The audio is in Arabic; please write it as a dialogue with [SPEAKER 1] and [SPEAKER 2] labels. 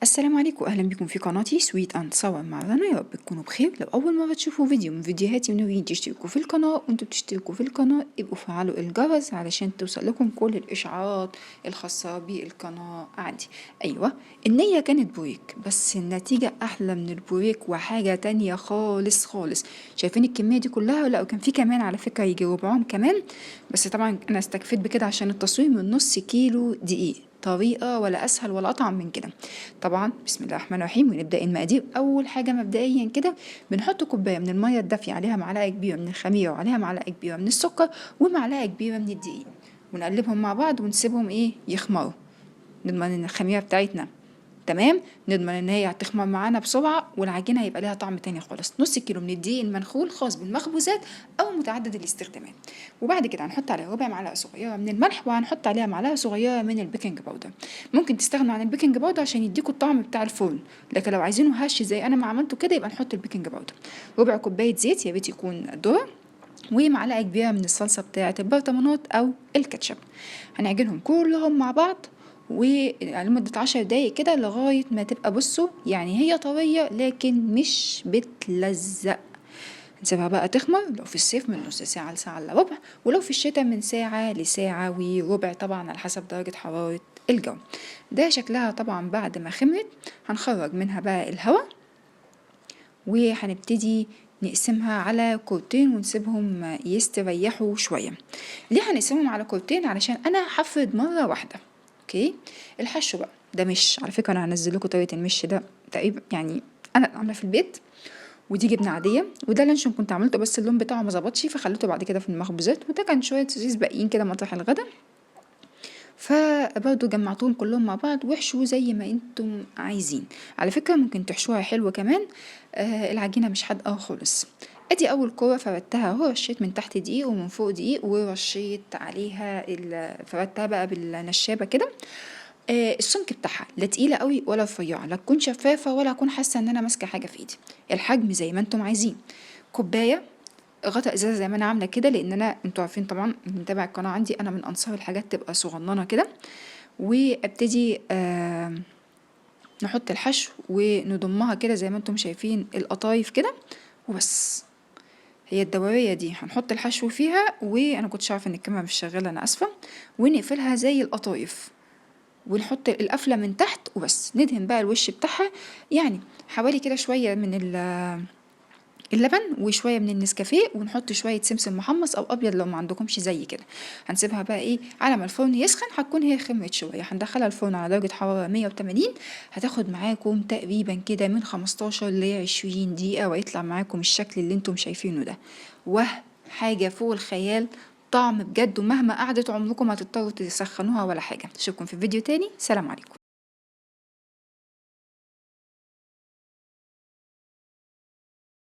[SPEAKER 1] السلام عليكم، اهلا بكم في قناتي سويت اند صور مع رنا. يا رب تكونوا بخير. لو اول مره تشوفوا فيديو من فيديوهاتي وناويين تشتركوا في القناه، وانتوا بتشتركوا في القناه ابقوا فعلوا الجرس علشان توصل لكم كل الاشعارات الخاصه بالقناه عندي. ايوه، النيه كانت بوريك بس النتيجه احلى من البوريك وحاجه تانية خالص خالص. شايفين الكميه دي كلها؟ لا، وكان في كمان على فكره يجي ربعهم كمان، بس طبعا انا استكفيت بكده عشان التصوير. من نص كيلو دقيق، طريقة ولا أسهل ولا أطعم من كده. طبعا بسم الله الرحمن الرحيم، ونبدأ المقادير. أول حاجة مبدئيا كده بنحط كوباية من المية الدافية، عليها معلقة كبيرة من الخميرة، وعليها معلقة كبيرة من السكر، ومعلقة كبيرة من الدقيق، ونقلبهم مع بعض ونسيبهم يخمروا. نضمن ان الخميرة بتاعتنا تمام، نضمن ان هي هتخمر معانا بسرعه والعجينه هيبقى ليها طعم تاني خالص. نص كيلو من الدقيق المنخول خاص بالمخبوزات او متعدد الاستخدامات. وبعد كده هنحط عليها ربع معلقه صغيره من الملح، وهنحط عليها معلقه صغيره من البيكنج باودر. ممكن تستغنوا عن البيكنج باودر عشان يديكوا الطعم بتاع الفرن، لكن لو عايزينه هش زي انا ما عملته كده يبقى نحط البيكنج باودر. ربع كوبايه زيت، يا ريت يكون ذره، ومعلقه كبيره من الصلصه بتاعه البرطمانات او الكاتشب. هنعجنهم كلهم مع بعض ولمدة 10 دقايق كده لغاية ما تبقى، بصوا يعني هي طرية لكن مش بتلزق. نسيبها بقى تخمر، لو في الصيف من نص ساعة لساعة الا ربع، ولو في الشتاء من ساعة لساعة وربع، طبعا على حسب درجة حرارة الجو. ده شكلها طبعا بعد ما خمرت. هنخرج منها بقى الهواء وهنبتدي نقسمها على كورتين ونسيبهم يستريحوا شوية. ليه هنقسمهم على كورتين؟ علشان انا هفرد مرة واحدة. اوكي، الحشو بقى ده مش، على فكرة انا هنزل لكم طريقة المش ده تقريبا، يعني انا عاملة في البيت. ودي جبنة عادية، وده لانشون كنت عملته بس اللون بتاعه ما ظبطش فخليته بعد كده في المخبوزات، وده كان شوية سوسيس باقيين كده مطرح الغدا، فبرضه جمعتهم كلهم مع بعض واحشوا زي ما انتم عايزين. على فكرة ممكن تحشوها حلوة كمان. العجينة مش حادقة خالص. ادي اول كوره فردتها، ورشيت من تحت دقيق ومن فوق دقيق، ورشيت عليها فردتها بقى بالنشابه كده. السمك بتاعها لا تقيله قوي ولا رفيعه، لا تكون شفافه ولا اكون حاسه ان انا ماسكه حاجه في ايدي. الحجم زي ما انتم عايزين. كوبايه، غطا ازازه زي ما انا عامله كده، لان انا انتوا عارفين طبعا متابع القناه عندي، انا من انصار الحاجات تبقى صغننه كده. وابتدي نحط الحشو ونضمها كده زي ما انتم شايفين القطايف كده وبس. هي الدورية دي هنحط الحشو فيها، وانا كنتش عارفه ان الكاميرا مش شغاله، انا اسفه. ونقفلها زي القطايف، ونحط القفله من تحت وبس. ندهن بقى الوش بتاعها، يعني حوالي كده شويه من اللبن وشويه من النسكافيه، ونحط شويه سمسم محمص او ابيض لو ما عندكمش زي كده. هنسيبها بقى على ما الفرن يسخن، هتكون هي خمرت شويه. هندخلها الفرن على درجه حراره 180. هتاخد معاكم تقريبا كده من 15 ل 20 دقيقه، ويطلع معاكم الشكل اللي انتم شايفينه ده. حاجه فوق الخيال، طعم بجد، ومهما قعدت عمركم ما هتضطروا تسخنوها ولا حاجه. اشوفكم في فيديو تاني، سلام عليكم.